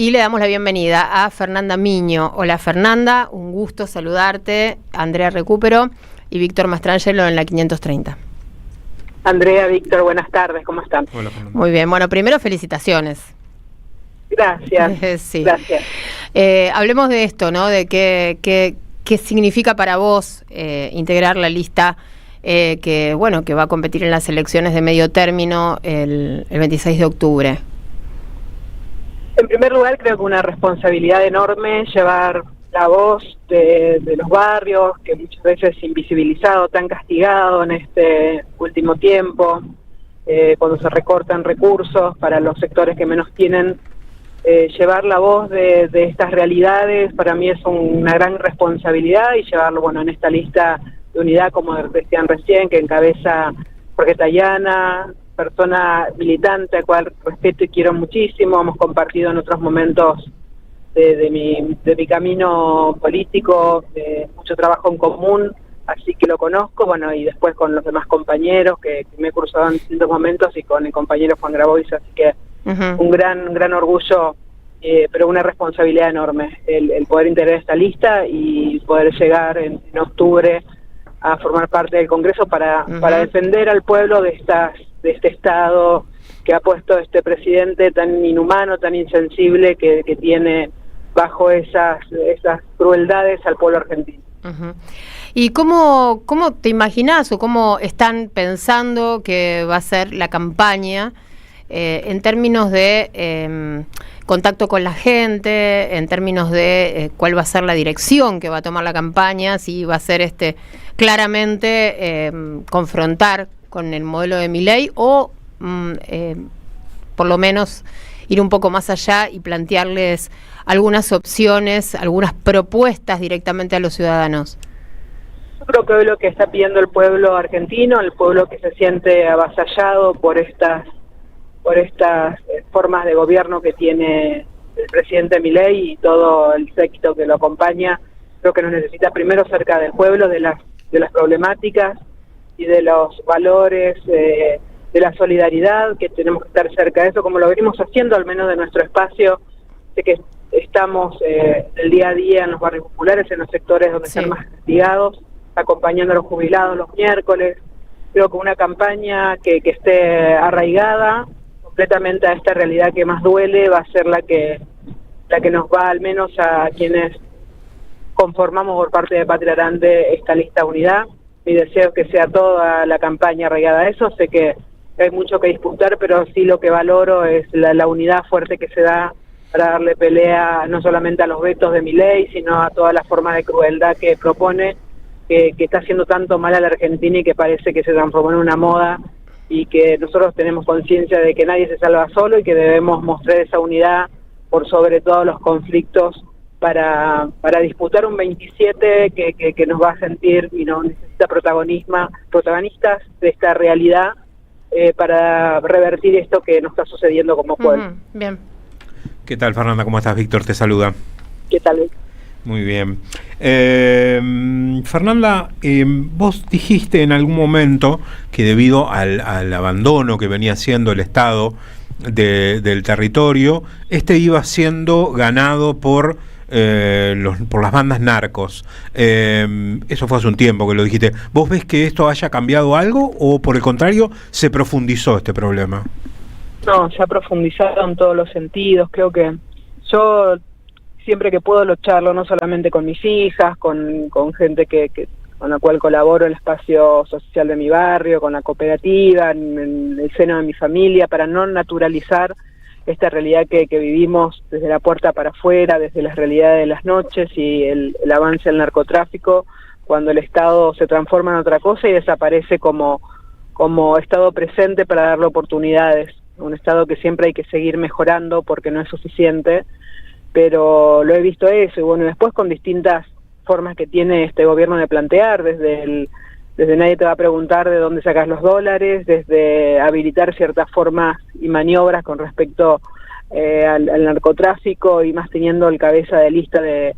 Y le damos la bienvenida a Fernanda Miño. Hola Fernanda, un gusto saludarte. Andrea Recupero y Víctor Mastrangelo en la 530. Andrea, Víctor, buenas tardes, ¿cómo están? Hola, Fernanda. Muy bien, bueno, primero felicitaciones. Gracias, Sí. gracias. Hablemos de esto, ¿no? De qué significa para vos integrar la lista que va a competir en las elecciones de medio término el 26 de octubre. En primer lugar, creo que una responsabilidad enorme llevar la voz de los barrios, que muchas veces invisibilizado, tan castigado en este último tiempo, cuando se recortan recursos para los sectores que menos tienen. Llevar la voz de estas realidades para mí es una gran responsabilidad, y llevarlo en esta lista de unidad, como decían recién, que encabeza Jorge Tayana, persona militante a cual respeto y quiero muchísimo. Hemos compartido en otros momentos de mi camino político, mucho trabajo en común, así que lo conozco, y después con los demás compañeros que me he cruzado en distintos momentos, y con el compañero Juan Grabois, así que un gran orgullo, pero una responsabilidad enorme el poder integrar esta lista y poder llegar en octubre a formar parte del Congreso para defender al pueblo de este Estado que ha puesto este presidente tan inhumano, tan insensible, que tiene bajo esas crueldades al pueblo argentino. ¿Y cómo te imaginás o cómo están pensando que va a ser la campaña en términos de contacto con la gente, en términos de cuál va a ser la dirección que va a tomar la campaña, si va a ser claramente confrontar con el modelo de Milei o por lo menos ir un poco más allá y plantearles algunas opciones, algunas propuestas directamente a los ciudadanos? Yo creo que hoy lo que está pidiendo el pueblo argentino, el pueblo que se siente avasallado por estas formas de gobierno que tiene el presidente Milei y todo el séquito que lo acompaña, creo que nos necesita primero cerca del pueblo, de las problemáticas y de los valores, de la solidaridad, que tenemos que estar cerca de eso, como lo venimos haciendo, al menos de nuestro espacio. Sé que estamos el día a día en los barrios populares, en los sectores donde están más castigados, acompañando a los jubilados los miércoles. Creo que una campaña que esté arraigada completamente a esta realidad que más duele va a ser la que nos va, al menos a quienes conformamos por parte de Patria Grande esta lista de unidad. Mi deseo es que sea toda la campaña arraigada a eso. Sé que hay mucho que disputar, pero sí lo que valoro es la unidad fuerte que se da para darle pelea no solamente a los vetos de Milei, sino a todas las formas de crueldad que propone, que está haciendo tanto mal a la Argentina y que parece que se transformó en una moda, y que nosotros tenemos conciencia de que nadie se salva solo y que debemos mostrar esa unidad por sobre todos los conflictos para disputar un 27 que nos va a sentir y no necesita protagonistas de esta realidad para revertir esto que nos está sucediendo como pueblo. Bien. ¿Qué tal, Fernanda? ¿Cómo estás? Víctor te saluda. ¿Qué tal, Víctor? Muy bien. Fernanda, vos dijiste en algún momento que debido al abandono que venía haciendo el Estado del territorio, iba siendo ganado por las bandas narcos. Eso fue hace un tiempo que lo dijiste. ¿Vos ves que esto haya cambiado algo o por el contrario se profundizó este problema? No, se ha profundizado en todos los sentidos. Creo que yo siempre que puedo lo charlo, no solamente con mis hijas, con gente con la cual colaboro en el espacio social de mi barrio, con la cooperativa, en el seno de mi familia, para no naturalizar esta realidad que vivimos desde la puerta para afuera, desde las realidades de las noches y el avance del narcotráfico, cuando el Estado se transforma en otra cosa y desaparece como Estado presente para darle oportunidades. Un Estado que siempre hay que seguir mejorando porque no es suficiente, pero lo he visto eso, y después con distintas formas que tiene este gobierno de plantear, desde nadie te va a preguntar de dónde sacas los dólares, desde habilitar ciertas formas y maniobras con respecto al narcotráfico, y más teniendo el cabeza de lista de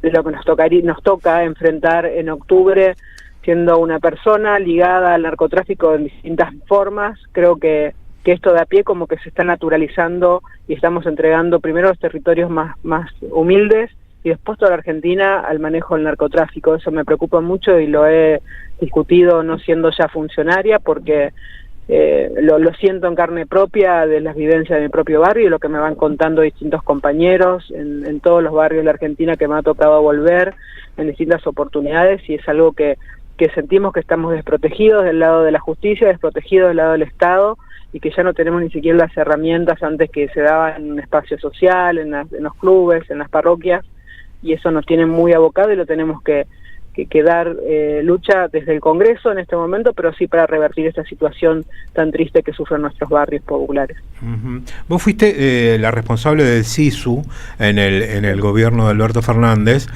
lo que nos toca enfrentar en octubre, siendo una persona ligada al narcotráfico en distintas formas. Creo que esto da pie como que se está naturalizando y estamos entregando primero los territorios más humildes y después toda la Argentina al manejo del narcotráfico. Eso me preocupa mucho y lo he discutido no siendo ya funcionaria, porque lo siento en carne propia de las vivencias de mi propio barrio y lo que me van contando distintos compañeros en todos los barrios de la Argentina que me ha tocado volver en distintas oportunidades, y es algo que sentimos que estamos desprotegidos del lado de la justicia, desprotegidos del lado del Estado, y que ya no tenemos ni siquiera las herramientas antes que se daban en un espacio social, en los clubes, en las parroquias, y eso nos tiene muy abocado y lo tenemos que dar lucha desde el Congreso en este momento, pero sí para revertir esta situación tan triste que sufren nuestros barrios populares. Uh-huh. Vos fuiste la responsable del SISU en el gobierno de Alberto Fernández.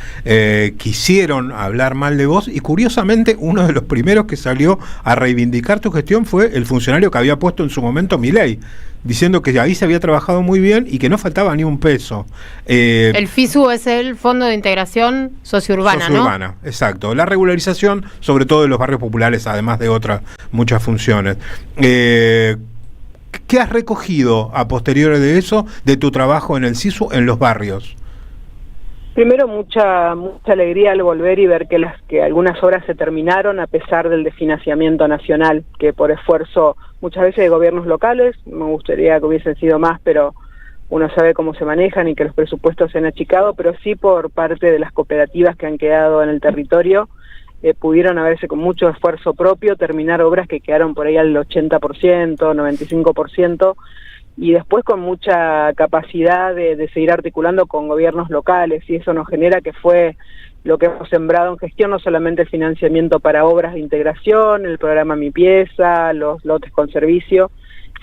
Quisieron hablar mal de vos y curiosamente uno de los primeros que salió a reivindicar tu gestión fue el funcionario que había puesto en su momento Milei, diciendo que ahí se había trabajado muy bien y que no faltaba ni un peso. El FISU es el Fondo de Integración Sociourbana, ¿no? Sociourbana, exacto. La regularización, sobre todo de los barrios populares, además de otras muchas funciones. ¿Qué has recogido a posteriori de eso, de tu trabajo en el SISU en los barrios? Primero, mucha alegría al volver y ver que algunas obras se terminaron a pesar del desfinanciamiento nacional, que por esfuerzo muchas veces de gobiernos locales, me gustaría que hubiesen sido más, pero uno sabe cómo se manejan y que los presupuestos se han achicado, pero sí por parte de las cooperativas que han quedado en el territorio, pudieron haberse con mucho esfuerzo propio terminar obras que quedaron por ahí al 80%, 95%, y después con mucha capacidad de seguir articulando con gobiernos locales, y eso nos genera que fue lo que hemos sembrado en gestión, no solamente el financiamiento para obras de integración, el programa Mi Pieza, los lotes con servicio,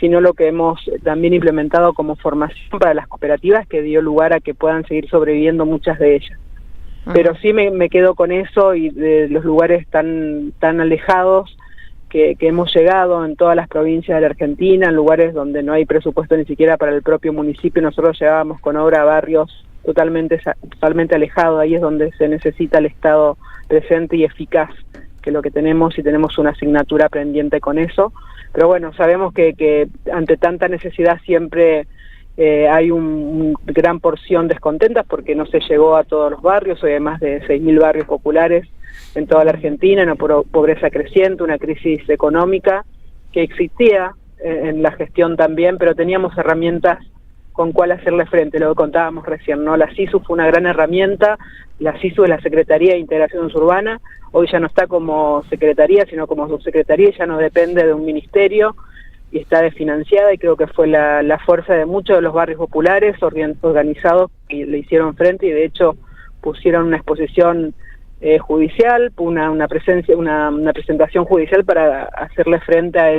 sino lo que hemos también implementado como formación para las cooperativas, que dio lugar a que puedan seguir sobreviviendo muchas de ellas. Pero sí me quedo con eso, y de los lugares tan alejados que hemos llegado en todas las provincias de la Argentina, en lugares donde no hay presupuesto ni siquiera para el propio municipio. Nosotros llegábamos con obra a barrios totalmente alejados. Ahí es donde se necesita el Estado presente y eficaz, que lo que tenemos, y tenemos una asignatura pendiente con eso. Pero bueno, sabemos que ante tanta necesidad siempre hay una gran porción descontenta, porque no se llegó a todos los barrios. Hoy hay más de 6.000 barrios populares en toda la Argentina, una pobreza creciente, una crisis económica que existía en la gestión también, pero teníamos herramientas con cuál hacerle frente, lo que contábamos recién, ¿no? La SISU fue una gran herramienta. La SISU es la Secretaría de Integración Urbana, hoy ya no está como secretaría, sino como subsecretaría, ya no depende de un ministerio y está desfinanciada, y creo que fue la fuerza de muchos de los barrios populares organizados que le hicieron frente, y de hecho pusieron una exposición judicial, una presentación judicial para hacerle frente a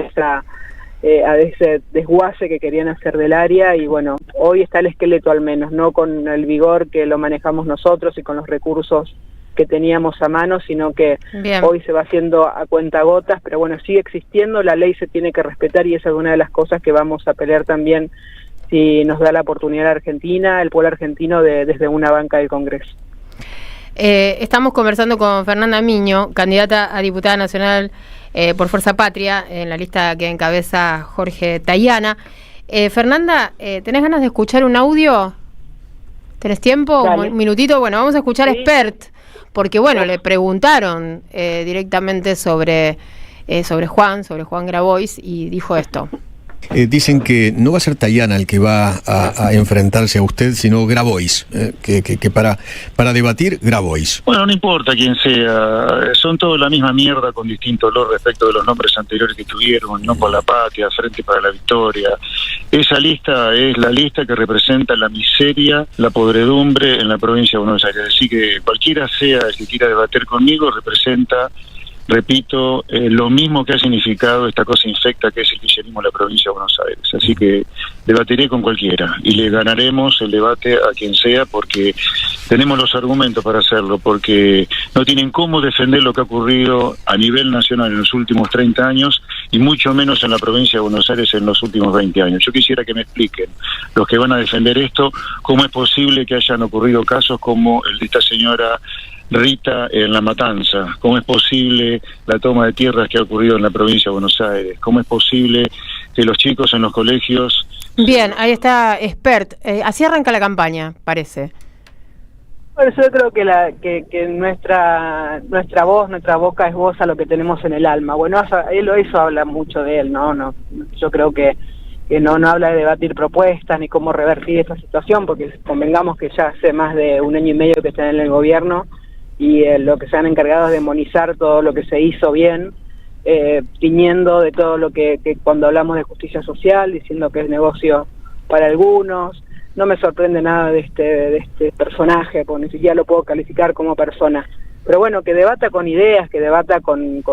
ese desguace que querían hacer del área. Y bueno, hoy está el esqueleto, al menos, no con el vigor que lo manejamos nosotros y con los recursos que teníamos a mano, sino que bien, hoy se va haciendo a cuentagotas, pero bueno, sigue existiendo, la ley se tiene que respetar, y esa es una de las cosas que vamos a pelear también, si nos da la oportunidad Argentina, el pueblo argentino, desde una banca del Congreso. Estamos conversando con Fernanda Miño, candidata a diputada nacional por Fuerza Patria, en la lista que encabeza Jorge Tayana. Fernanda, ¿tenés ganas de escuchar un audio? ¿Tenés tiempo? Dale. Un minutito. Bueno, vamos a escuchar sí. Expert, porque bueno, le preguntaron directamente sobre Juan Grabois, y dijo esto. Dicen que no va a ser Tayana el que va a enfrentarse a usted, sino Grabois, que para debatir, Grabois. Bueno, no importa quién sea, son todos la misma mierda con distinto olor respecto de los nombres anteriores que tuvieron, No por la Patria, Frente para la Victoria. Esa lista es la lista que representa la miseria, la podredumbre en la provincia de Buenos Aires. Así que cualquiera sea el que quiera debatir conmigo representa, repito, lo mismo que ha significado esta cosa infecta que es el kirchnerismo en la provincia de Buenos Aires. Así que debatiré con cualquiera y le ganaremos el debate a quien sea, porque tenemos los argumentos para hacerlo, porque no tienen cómo defender lo que ha ocurrido a nivel nacional en los últimos 30 años y mucho menos en la provincia de Buenos Aires en los últimos 20 años. Yo quisiera que me expliquen los que van a defender esto, cómo es posible que hayan ocurrido casos como el de esta señora Rita en La Matanza, cómo es posible la toma de tierras que ha ocurrido en la provincia de Buenos Aires, cómo es posible los chicos en los colegios. Bien, ahí está Espert. Así arranca la campaña, parece. Por eso yo creo que nuestra voz, nuestra boca es voz a lo que tenemos en el alma. Bueno, eso habla mucho de él, ¿no? Yo creo que no habla de debatir propuestas ni cómo revertir esta situación, porque convengamos que ya hace más de 1 año y medio que están en el gobierno y lo que se han encargado es demonizar todo lo que se hizo bien, tiñendo de todo lo que cuando hablamos de justicia social, diciendo que es negocio para algunos. No me sorprende nada de este personaje, porque ni siquiera lo puedo calificar como persona. Pero bueno, que debata con ideas, que debata con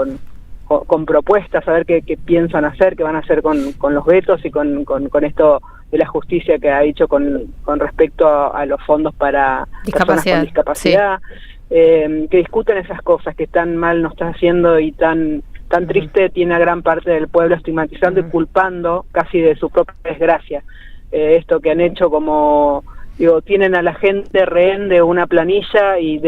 propuestas, a ver qué piensan hacer, qué van a hacer con los vetos y con esto de la justicia que ha dicho con respecto a los fondos para personas con discapacidad. Sí. Que discuten esas cosas que tan mal nos está haciendo y tan triste tiene a gran parte del pueblo estigmatizando y culpando casi de su propia desgracia. Esto que han hecho tienen a la gente rehén de una planilla y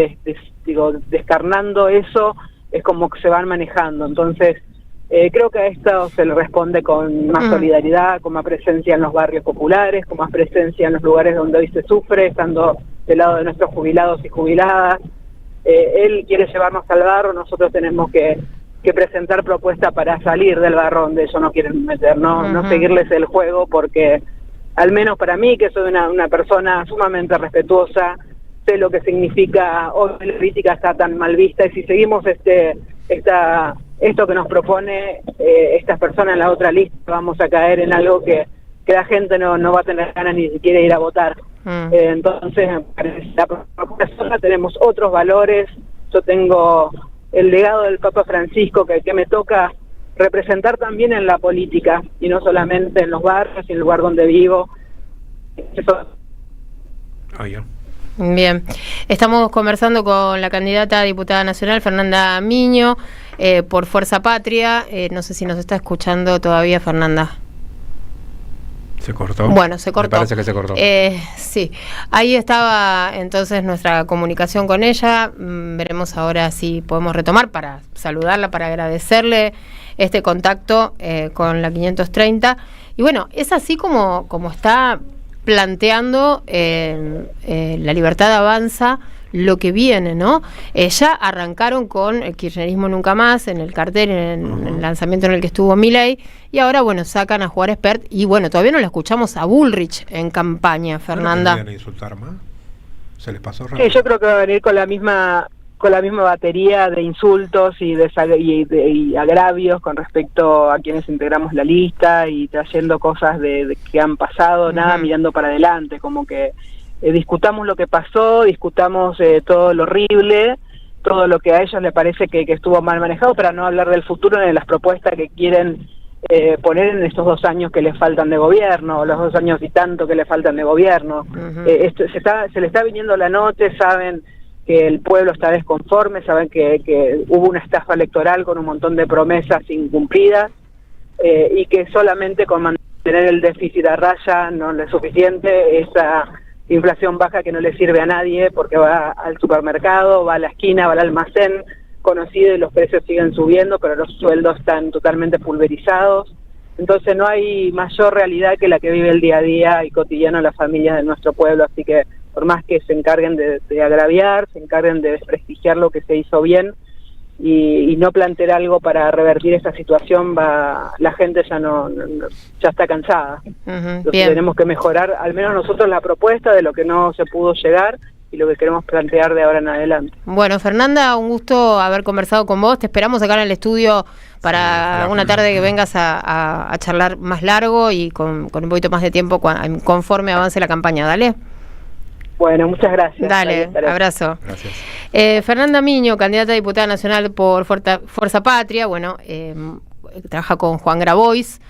descarnando eso es como que se van manejando. Entonces creo que a esto se le responde con más solidaridad, con más presencia en los barrios populares, con más presencia en los lugares donde hoy se sufre, estando del lado de nuestros jubilados y jubiladas. Él quiere llevarnos al barro, nosotros tenemos que presentar propuestas para salir del barro donde ellos no quieren meter, no seguirles el juego, porque al menos para mí, que soy una persona sumamente respetuosa, sé lo que significa hoy la política está tan mal vista, y si seguimos esto que nos propone estas personas en la otra lista, vamos a caer en algo que la gente no va a tener ganas ni siquiera ir a votar. Entonces, la propuesta tenemos otros valores. Yo tengo el legado del Papa Francisco que me toca representar también en la política, y no solamente en los barrios y en el lugar donde vivo. Bien, estamos conversando con la candidata a diputada nacional, Fernanda Miño, por Fuerza Patria. No sé si nos está escuchando todavía, Fernanda. ¿Se cortó? Bueno, se cortó. Me parece que se cortó. Sí, ahí estaba entonces nuestra comunicación con ella. Veremos ahora si podemos retomar para saludarla, para agradecerle este contacto con la 530. Y bueno, es así como está planteando La Libertad Avanza lo que viene, ¿no? Ya arrancaron con el kirchnerismo nunca más, en el cartel, en el lanzamiento en el que estuvo Milei, y ahora, bueno, sacan a jugar Espert, y bueno, todavía no lo escuchamos a Bullrich en campaña, Fernanda. ¿No insultar más? ¿Se les pasó rápido? Yo creo que va a venir con la misma batería de insultos y agravios con respecto a quienes integramos la lista, y trayendo cosas de que han pasado, nada mirando para adelante, como que discutamos lo que pasó, discutamos todo lo horrible, todo lo que a ellos les parece que estuvo mal manejado, para no hablar del futuro ni de las propuestas que quieren poner en estos 2 años que les faltan de gobierno, o los 2 años y tanto que les faltan de gobierno. Se le está viniendo la noche, saben que el pueblo está desconforme, saben que hubo una estafa electoral con un montón de promesas incumplidas, y que solamente con mantener el déficit a raya no es suficiente. Esa inflación baja que no le sirve a nadie, porque va al supermercado, va a la esquina, va al almacén conocido y los precios siguen subiendo, pero los sueldos están totalmente pulverizados. Entonces no hay mayor realidad que la que vive el día a día y cotidiano las familias de nuestro pueblo. Así que por más que se encarguen de agraviar, se encarguen de desprestigiar lo que se hizo bien y no plantear algo para revertir esta situación, la gente ya está cansada. Entonces tenemos que mejorar, al menos nosotros, la propuesta de lo que no se pudo llegar y lo que queremos plantear de ahora en adelante. Bueno, Fernanda, un gusto haber conversado con vos. Te esperamos acá en el estudio para una tarde que vengas a charlar más largo y con un poquito más de tiempo conforme avance la campaña. Dale. Bueno, muchas gracias. Dale, abrazo. Gracias. Fernanda Miño, candidata a diputada nacional por Fuerza Patria. Bueno, trabaja con Juan Grabois.